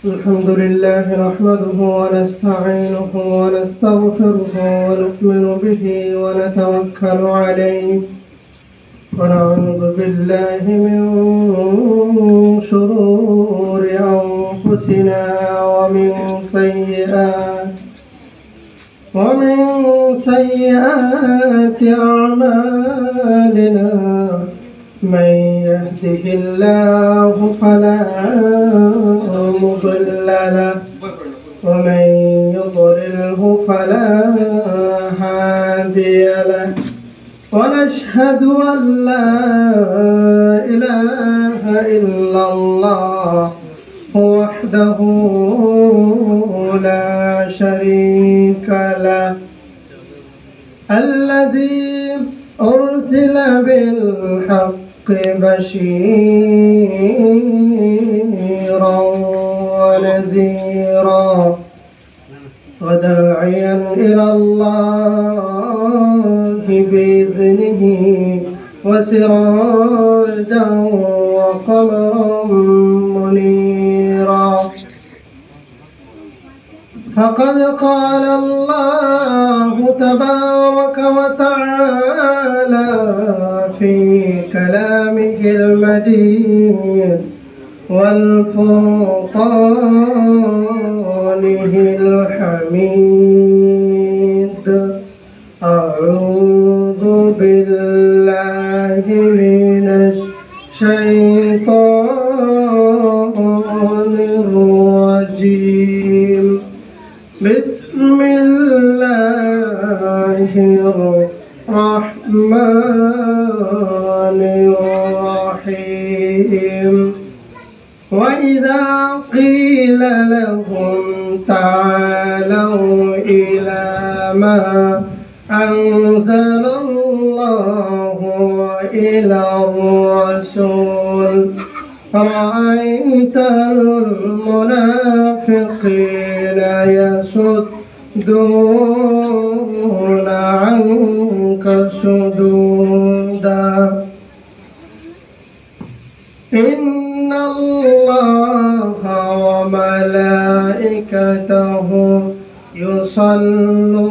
الحمد لله نحمده ونستعينه ونستغفره ونؤمن به ونتوكل عليه ونعوذ بالله من شرور أنفسنا ومن سيئات أعمالنا من يهده الله فلا مضل له ومن يضلله فلا هادي له ونشهد أن لا إله إلا الله وحده لا شريك له الذي أرسل بالحق بشيرا ونذيرا وداعيا إلى الله بإذنه وسراجا وقمرا منيرا فقد قال الله تبارك وتعالى في كلامه المجيد والفرقانه الحميد أعوذ بالله من الشيطان الرجيم بسم الله الرحمن الرحيم وإذا قيل لهم تعالوا إلى ما أنزل الله وإلى الرسول رأيت المنافقين يصدون عنك صدودا إن الله وملائكته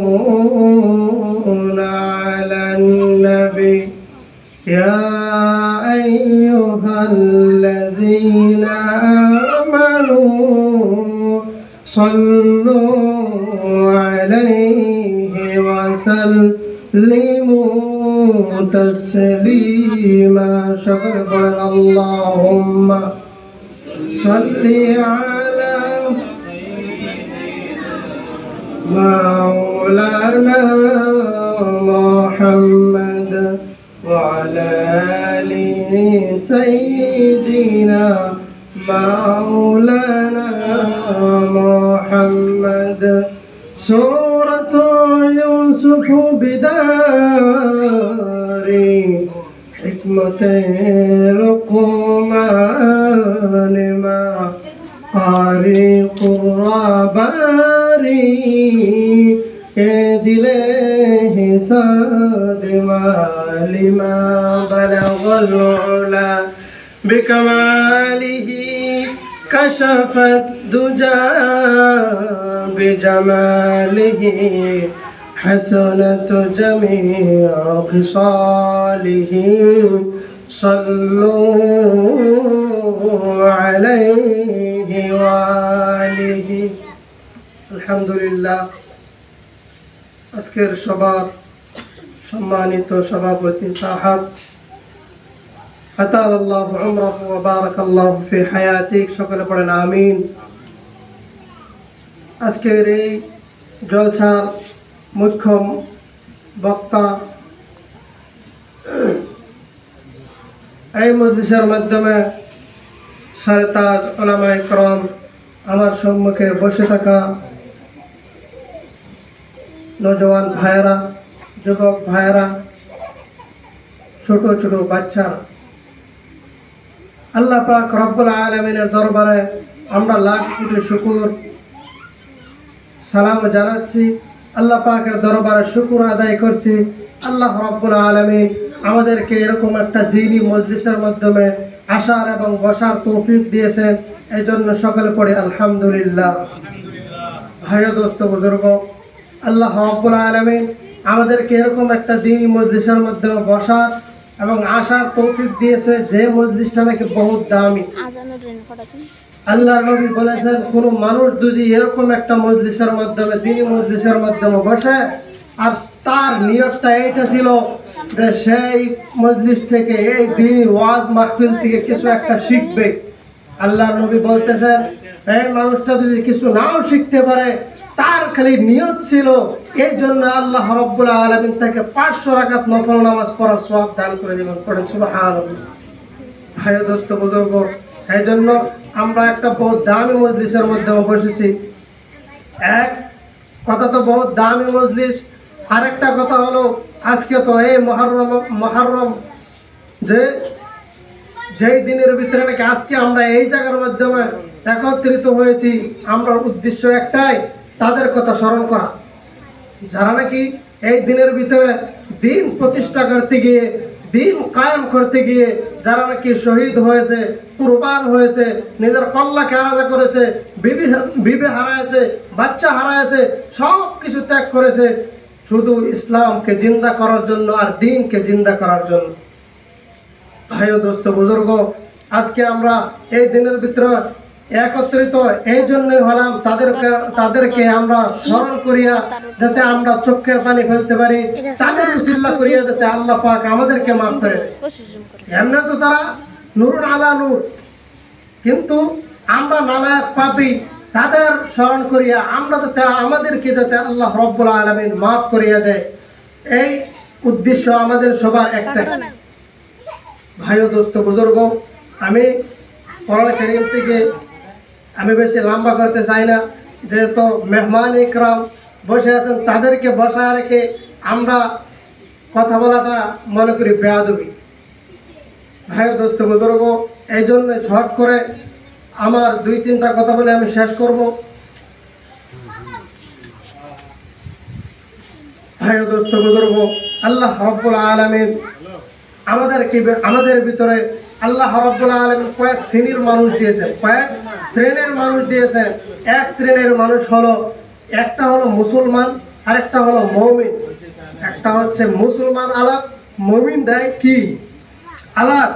يصلون على النبي يا أيها الذين آمنوا صلوا عليه وسلموا تسليما شكرا اللهم صل على مولانا محمد وعلى آله سيدنا مولانا محمد سورة يوسف بداري حكمة لقمان ما قاري قرباري دله صادما لما بلغ العلا بكماله كشف الدجى بجماله حسنت جميع خصاله صلوا عليه وآله الحمد لله আজকের সবার সম্মানিত সভাপতি সাহেব আতাল আল্লাহ উমরাহু ওয়া বারাকাল্লাহু ফি হায়াতিক সকলে পড়েন আমিন। আজকের এই জলসার মুখ্য বক্তা এই মজলিসের মাধ্যমে সরতাজ উলামায়ে কেরাম আমার সম্মুখে বসে থাকা নওজওয়ান ভাইয়েরা, যুবক ভাইয়েরা, ছোট ছোট বাচ্চারা, আল্লাহ পাক রব্বুল আলামিনের দরবারে আমরা লাখ কোটি শুকর সালাম জানাচ্ছি। আল্লাহ পাকের দরবারে শুকর আদায় করছি। আল্লাহ রব্বুল আলামিন আমাদেরকে এরকম একটা দ্বীনি মজলিসের মাধ্যমে আসার এবং বসার তৌফিক দিয়েছেন, এই জন্য সকলে পড়ে আলহামদুলিল্লাহ। ভাই ও দোস্ত বুজুর্গ, আল্লাহ রাব্বুল আলামিন আমাদেরকে এরকম একটা দিনই মজলিসের মধ্যে বসার এবং আসার তৌফিক দিয়েছে, যে মজলিসটা নাকি বহুত দামি। আল্লাহর নবী বলেছেন, কোন মানুষ যদি এরকম একটা মজলিসের মাধ্যমে, দিনই মজলিসের মাধ্যমে বসে, আর তার নিয়তটা এইটা ছিল যে সেই মজলিস থেকে, এই দিনই ওয়াজ মাহফিল থেকে কিছু একটা শিখবে, আল্লাহর নবী বলতেছেন এই মানুষটা যদি কিছু নাও শিখতে পারে, তার খালি নিয়ত ছিল, এই জন্য আল্লাহ রাব্বুল আলামিন তাকে 500 রাকাত নফল নামাজ পড়ার সওয়াব দান করে দিবেন। পড়েন সুবহানাল্লাহ। ভাই ও দোস্ত বুজুর্গ, এই জন্য আমরা একটা বহুত দামি মজলিসের মধ্যে বসেছি। এক কথা তো বহুত দামি মজলিস, আরেকটা কথা হলো আজকে তো এই মহরম যেই দিনের ভিতরে নাকি আজকে আমরা এই জায়গার মাধ্যমে একত্রিত হয়েছি, আমরা উদ্দেশ্য একটাই, তাদের কথা স্মরণ করা, যারা নাকি এই দিনের ভিতরে দিন প্রতিষ্ঠা করতে গিয়ে, দিন কায়েম করতে গিয়ে যারা নাকি শহীদ হয়েছে, কুরবান হয়েছে, নিজের কল্যাণকে আলাদা করেছে, বিবি হারাইছে, বাচ্চা হারাইছে, সব কিছু ত্যাগ করেছে শুধু ইসলামকে জিন্দা করার জন্য আর দিনকে জিন্দা করার জন্য। ভাই ও দোস্ত বুজুর্গ, আজকে আমরা এই দিনের ভিতরে একত্রিত এই জন্যই হলাম, তাদেরকে আমরা স্মরণ করিয়া যাতে আমরা চোখের পানি ফেলতে পারি, তাদের উসিলা করিয়া যাতে আল্লাহ পাক আমাদেরকে মাফ করে। এমনি তো তারা নূরুন আলা নূর, কিন্তু আমরা নালায়েক পাপী, তাদের স্মরণ করিয়া আমরা যাতে আমাদেরকে যাতে আল্লাহ রাব্বুল আলামিন মাফ করিয়া দেয়, এই উদ্দেশ্য আমাদের সবার একটা। ভাই ও দোস্ত বুজুর্গ, আমি কোরআন কারীম থেকে আমি বেশি লম্বা করতে চাই না, যেহেতু মেহমান ইকরাম বসে আছেন, তাদেরকে বসায় রেখে আমরা কথা বলাটা মনে করি বেয়াদবি। ভাই ও দোস্ত বুজুর্গ, এই জন্য ঝট করে আমার 2-3টা কথা বলে আমি শেষ করব। ভাই ও দোস্ত বুজুর্গ, আল্লাহ রাব্বুল আলামিন আমাদের ভিতরে আল্লাহ রাব্বুল আলামিন কয়েক শ্রেণীর মানুষ দিয়েছেন, কয়েক শ্রেণীর মানুষ দিয়েছেন। এক শ্রেণীর মানুষ হলো, একটা হলো মুসলমান, আরেকটা হলো মুমিন। একটা হচ্ছে মুসলমান আলাদা, মুমিনটাই কি আলাদা।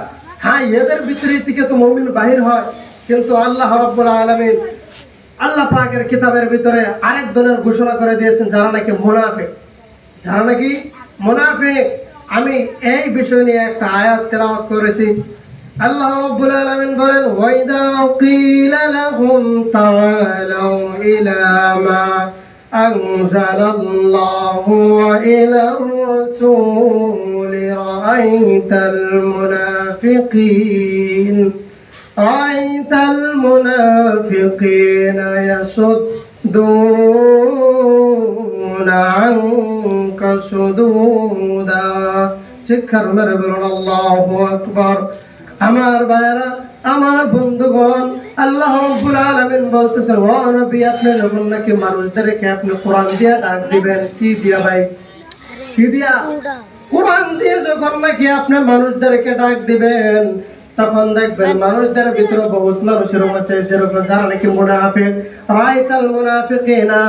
হ্যাঁ, এদের ভিতরে থেকে তো মুমিন বাহির হয়, কিন্তু আল্লাহ রাব্বুল আলামিন আল্লাহ পাকের কিতাবের ভিতরে আরেক দলের ঘোষণা করে দিয়েছেন, যারা নাকি মুনাফিক। যারা নাকি মুনাফিক, আমি এই বিষয় নিয়ে একটা আয়াত তেলাওয়াত করেছি। আল্লাহ রাব্বুল আলামিন বলেন, ওয়াইদা কিলা লাহুম তাআলাউ ইলা মা আনজালাল্লাহু ওয়া ইলার রাসূল রাআইতাল মুনাফিকিনা ইয়াসুদ্দুনা আনকা সুদুদা। শিক্ষার মেরে বলুন আল্লাহু আকবার। আমার ভাইরা, আমার বন্ধুগণ, আল্লাহ রাব্বুল আলামিন বলতেছেন, ও নবী, আপনি যখন নাকি মানুষদেরকে আপনি কোরআন দিয়ে ডাক দিবেন, কি দিয়া ভাই, কি দিয়া? কোরআন দিয়ে যখন নাকি আপনি মানুষদেরকে ডাক দিবেন, তখন দেখবেন মানুষদের ভিতরে বহুত মানুষের আছে যেরকম যারা নাকি মুনাফিক। রাইতাল মুনাফিকিনা,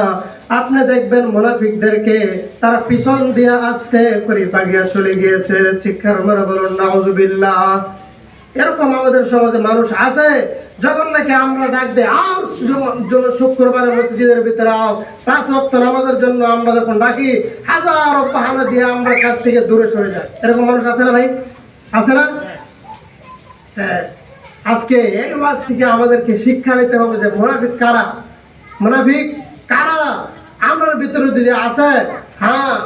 আপনি দেখবেন মুনাফিকদেরকে তারা পিছন দিয়ে আস্তে করে পাগিয়া চলে গিয়েছে। শিক্ষার মেরে বলুন নাউজুবিল্লাহ। এরকম আমাদের সমাজে মানুষ আছে, যখন নাকি আমরা ডাক দেই, আর শুক্রবারে মসজিদের ভিতরে আও, 5 ওয়াক্ত নামাজের জন্য আমরা যখন ডাকি, হাজারো বাহানা দিয়ে আমরা কাছ থেকে দূরে সরে যাই। এরকম মানুষ আছে না ভাই? আছে না? আজকে এই ওয়াজ থেকে আমাদেরকে শিক্ষা নিতে হবে যে মুনাফিক কারা, মুনাফিক কারা আমার ভিতরে যদি আছে। হ্যাঁ,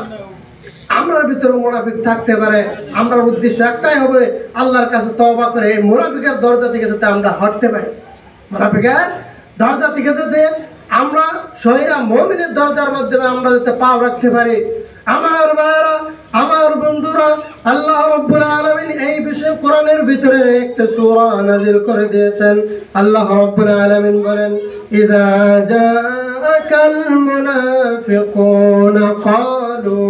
আমরার ভিতরে মুনাফিক থাকতে পারে, আমরা উদ্দেশ্য একটাই হবে আল্লাহর কাছে তওবা করে এই মুনাফিকের দরজা থেকে যাতে আমরা হটতে পারি, মুনাফিকের দরজা থেকে যাতে আমরা সহিরা মুমিনের দরজার মাধ্যমে আমরা যাতে পা রাখতে পারি। আমার ভাইরা, আমার বন্ধুরা, আল্লাহ রাব্বুল আলামিন এই বিষয়ে কোরআনের ভিতরে একটা সূরা নাযিল করে দিয়েছেন। আল্লাহ রাব্বুল আলামিন বলেন, ইযা জাআকাল মুনাফিকুনা ক্বালু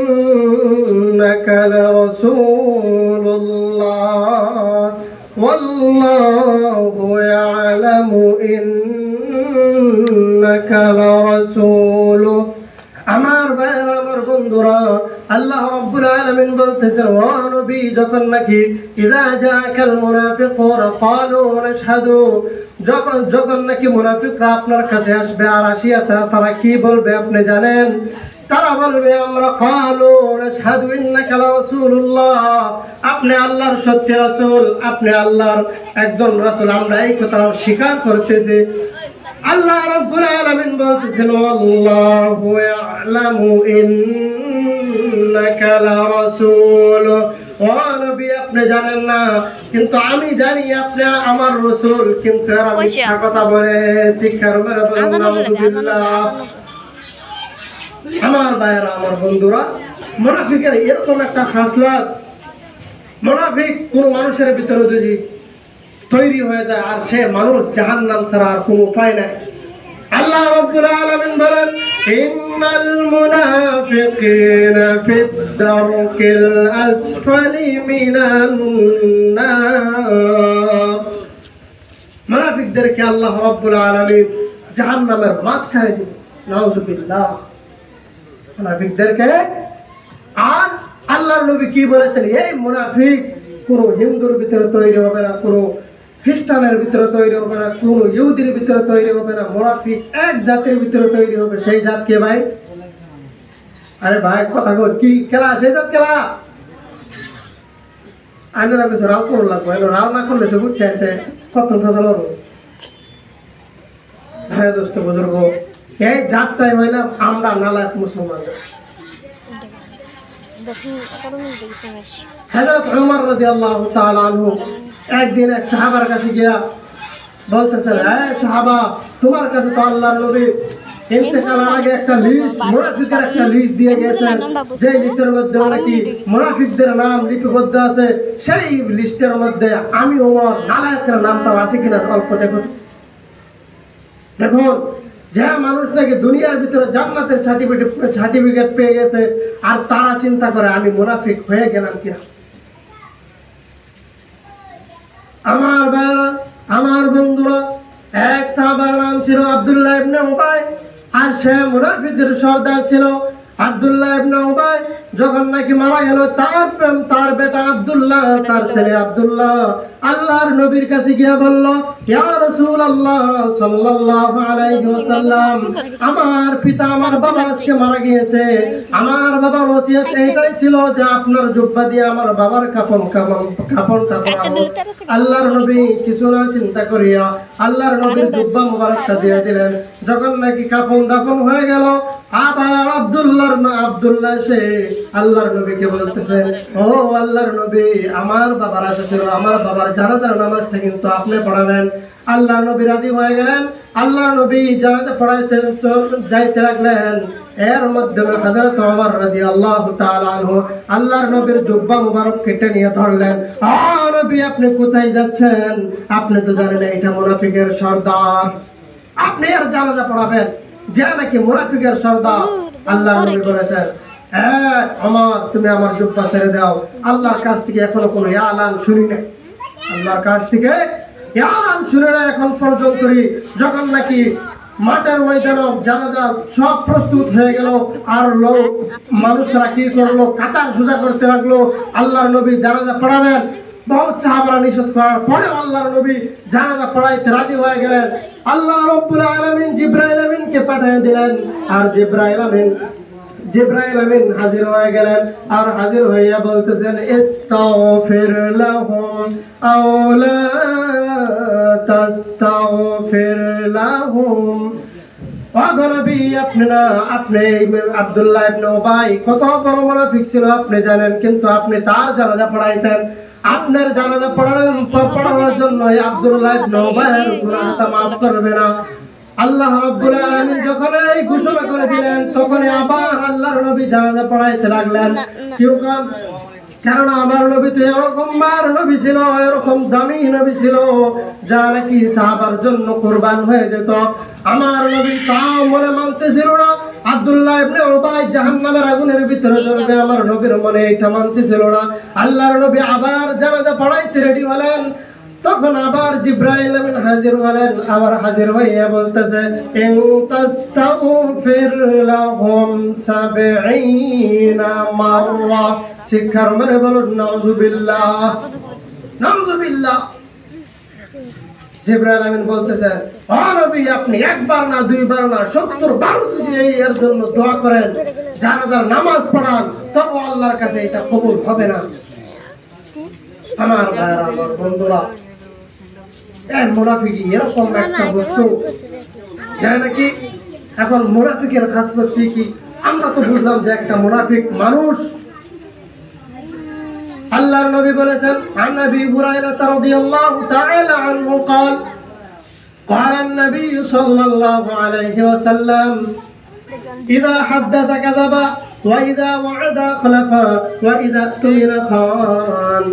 إنك لرسول الله والله يعلم إنك لرسوله আমার ভাইরা আমার বন্ধুরা আল্লাহ রাব্বুল আলামিন বলতেছেন ও নবী যখন নাকি ইযা জাআকাল মুনাফিকুনা ক্বালু নাশহাদু যখন নাকি মুনাফিকরা আপনার কাছে আসবে আর আসিয়া তারা কি বলবে আপনি জানেন তারা বলবে আমরা ক্বালু নাশহাদু ইন্নাকা লারাসূলুল্লাহ আপনি আল্লাহর সত্য রাসূল আপনি আল্লাহর একজন রাসূল আমরা এই কথা স্বীকার করতেছি আল্লাহ রাব্বুল আলামিন বলতেছেন আল্লাহু ইয়ালামু ইন্নাকা লারাসূল ও নবী আপনি জানেন না কিন্তু আমি জানি আপনি আমার রাসূল কিন্তু এরা মিথ্যা কথা বলে চিৎকার মেরে বলেন আলহামদুলিল্লাহ আমার ভাইরা আমার বন্ধুরা মুনাফিকের এরকম একটা খাসলত মুনাফিক কোন মানুষের ভিতরে যদি তৈরি হয়ে যায় আর সে মানুষ জাহান্নাম ছাড়া আর কোনো উপায় নাই আল্লাহ রাব্বুল আলামিন বলেন ইন্নাল মুনাফিকিনা ফিদ দারকিল আসফালি মিনান নার মুনাফিকদেরকে আল্লাহ রাব্বুল আলামিন জাহান্নামের মাঝখানে দিবেন নাউযুবিল্লাহ মুনাফিকদেরকে আর আল্লাহর নবী কি বলেছেন এই মুনাফিক কোন হিন্দুর ভিতরে তৈরি হবে না কোন খ্রিস্টানের ভিতরে তৈরি হবে না কোন ইহুদির ভিতরে তৈরি হবে না মুনাফিক এক জাতির ভিতরে তৈরি হবে সেই জাত কে ভাই আরে ভাই কথা বল কি খেলা সেই জাত খেলা আইনারা কিছু রাও করো লাগবে রাও না করলে সে উঠতে আনতে কত ফসল হবে ভাই দোস্ত বুজুর্গ এই জাতটাই হইলাম আমরা নালায়ক মুসলমান হযরত ওমর রাদিয়াল্লাহু তাআলা আনহু একদিন এক সাহাবার কাছে গিয়া বলতেছেন এই সাহাবা তোমার কাছে তো আল্লাহর নবী ইন্তেকালের আগে একটা লিস্ট মুনাফিকদের একটা লিস্ট দিয়ে গেছেন যে লিস্টের মধ্যে নাকি মুনাফিকদের নাম লিপিবদ্ধ আছে সেই লিস্টের মধ্যে আমি ওমর নালায়েকের নামটা আছে কিনা অল্প দেখুন যে মানুষ নাকি দুনিয়ার ভিতরে জান্নাতের সার্টিফিকেট পেয়ে গেছে আর তারা চিন্তা করে আমি মুনাফিক হয়ে গেলাম কিনা আমার ভাইরা আমার বন্ধুরা এক সাহাবার নাম ছিল আব্দুল্লাহ ইবনে উবাই আর সে মুনাফিকদের সর্দার ছিল আব্দুল্লাহ ইবনে উবাই যখন নাকি মারা গেল তার বেটা আব্দুল্লাহ তার ছেলে আব্দুল্লাহ আল্লাহর নবীর কাছে গিয়ে বলল ইয়া রাসূলুল্লাহ সাল্লাল্লাহু আলাইহি ওয়াসাল্লাম আমার পিতা আমার বাবা আজকে মারা গিয়েছে আমার বাবার ওসিয়ত এইটাই ছিল যে আপনার জুব্বা দিয়ে আমার বাবার কাফনটা পরাবো আল্লাহর নবী কিছু না চিন্তা করিয়া আল্লাহর নবীর জুব্বা মোবারকটা দিয়ে দিলেন যখন নাকি কাফন দাফন হয়ে গেল আবার আব্দুল্লাহ সে আল্লাহর নবীকে বলতেছেন ও আল্লাহর নবী আমার বাবার আশা ছিল আমার বাবার জানাজার নামাজটা কিন্তু আপনি পড়াবেন আল্লাহর নবী রাজি হয়ে গেলেন আল্লাহর নবী জানাজা পড়াইতে যাইতে লাগলেন এর মাধ্যমে হযরত ওমর রাদিয়াল্লাহু তাআলা আনহু আল্লাহর নবীর জুব্বা মুবারক কেটে নিয়ে ধরলেন আ নবী আপনি কোথায় যাচ্ছেন আপনি তো জানেন এটা মুনাফিকের সর্দার আপনি আর জানাজা পড়াবেন যে নাকি মুনাফিকের সর্দার আল্লাহর নবী বলেছেন হ্যাঁ ওমর তুমি আমার জুব্বা ছেড়ে দাও আল্লাহর কাছ থেকে এখনো কোনো এলান শুনি নাই আল্লাহর কাছ থেকে এলান শুনে না এখন পর্যন্ত যখন নাকি মাঠের ময়দানে জানাজা সব প্রস্তুত হয়ে গেল আর লোক মানুষরা কি করলো কাতার সোজা করতে লাগলো আল্লাহর নবী জানাজা পড়াবেন বহুত সাহাবারা নিষেধ করার পরে আল্লাহর নবী জানাজা পড়াইতে রাজি হয়ে গেলেন আল্লাহ রাব্বুল আলামিন জিবরাইল আমিনকে পাঠিয়ে দিলেন আর জিবরাইল আমিন হাজির হয়ে গেলেন আর হাজির হইয়া বলতেছেন ইস্তাগফির লাহুম আও লা তাস্তাগফির লাহুম নবী আপনি আব্দুল্লাহ ইবনে উবাই কত বড় মুনাফিক ছিল আপনি জানেন কিন্তু আপনি তার জানাজা পড়াইতেন আপনার জানাজা পড়ানোর জন্য আব্দুল্লাহ ইবনে উবাইয়ের গুনাহটা maaf করবে না আল্লাহ রাব্বুল আলামিন যখন এই ঘোষণা করে দিলেন তখন আবার আল্লাহর নবী জানাজা পড়াইতে লাগলেন কেননা আমার নবী তো এরকম মার নবী ছিল, এরকম দামি নবী ছিল যা নাকি সাহাবার জন্য কুরবান হয়ে যেত। আমার নবী তাও মনে মানতেছিল না আব্দুল্লাহ ইবনে উবাই জাহান্নামের আগুনের ভিতরে জ্বলবে, আমার নবীর মনে এটা মানতেছিল না। আল্লাহর নবী আবার জানাজা পড়াইতে রেডি হলেন, তখন আবার জিব্রাইল আমিন হাজির হলেন। আবার হাজির হইয়া বলতেছে, ইন তাস্তাগফির লাহুম ৭০ মাররা। শিক্ষার মেরে বলুন নাউযুবিল্লাহ, নাউযুবিল্লাহ। জিব্রাইল আমিন বলতেছে, ও নবী, আপনি একবার না দুইবার না ৭০ বার যদি এর জন্য দোয়া করেন, জানাজার নামাজ পড়ান, তবু আল্লাহর কাছে এটা কবুল হবে না। আমার ভাইরা, আমার বন্ধুরা, মুনাফিকি এরকম একটা বস্তু যা নাকি এখন মুনাফিকের খাসলত কি আমরা তো বুঝলাম যে একটা মুনাফিক মানুষ। আল্লাহর নবী বলেছেন, আন নবী হুরায়রা রাদিয়াল্লাহু তাআলা আনহু قال قال النبي صلى الله عليه وسلم إذا حدث كذب وإذا وعد أخلف وإذا اؤتمن خان।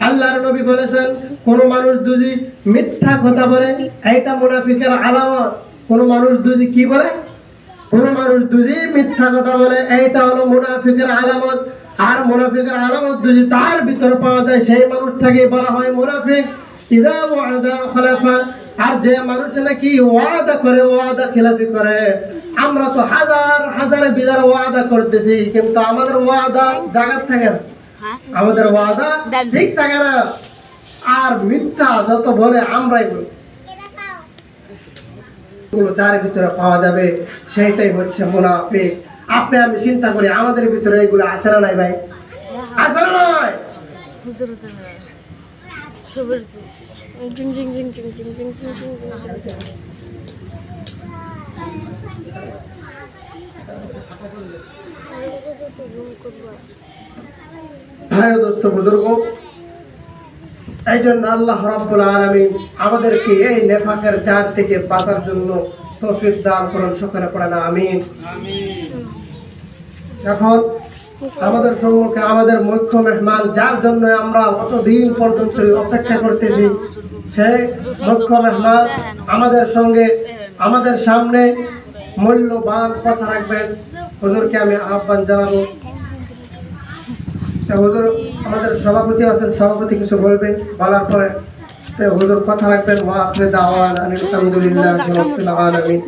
আল্লাহর নবী বলেছেন, কোন মানুষ যদি মিথ্যা কথা বলে এটা মুনাফিকের আলামত। কোন মানুষ যদি কি বলে, কোন মানুষ যদি মিথ্যা কথা বলে এইটা হলো মুনাফিকের আলামত। আর মুনাফিকের আলামত যদি তার ভিতর পাওয়া যায়, সেই মানুষটাকে বলা হয় মুনাফিক। ইযা ওয়াদা খালাফা, আর যে মানুষ নাকি ওয়াদা করে, ওয়াদা খিলাফি করে। আমরা তো হাজার হাজার বিজার ওয়াদা করতেছি, কিন্তু আমাদের ওয়াদা জায়গা থাকে না, আমাদের ওয়াদা ঠিক থাকে না। আর মিথ্যা যত বলে আমরাই বলি, যার ভিতরে পাওয়া যাবে সেইটাই হচ্ছে মুনাফিক। আপনি আমি চিন্তা করি আমাদের ভিতরে এইগুলো আছে না নাই ভাই? আছে না নাই? ভাই দোস্ত বুজুর্গ, এই জন্য আল্লাহ রাব্বুল আলামিন আমাদেরকে এই নেফাকের জার থেকে বাঁচার জন্য তৌফিক দান করুন। সকলে পড়েন আমিন। এখন আমাদের সম্মুখে আমাদের মুখ্য মেহমান, যার জন্য আমরা অতদিন পর্যন্ত অপেক্ষা করতেছি, সেই মুখ্য মেহমান আমাদের সঙ্গে আমাদের সামনে মূল্যবান কথা রাখবেন। হুজুরকে আমি আহ্বান জানাবো। হুজুর আমাদের সভাপতি আছেন, সভাপতি কিছু বলবেন, বলার পরে হুজুর কথা রাখবেন। ওয়া আখিরু দাওয়ানা আলহামদুলিল্লাহি রাব্বিল আলামিন।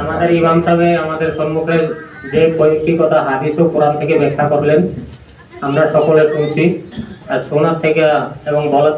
আমাদের ইমাম সাহেব আমাদের সম্মুখে যে কয়েকটি কথা হাদিস ও কোরআন থেকে ব্যাখ্যা করলেন, আমরা সকলে শুনছি। আর শোনার থেকে এবং বলার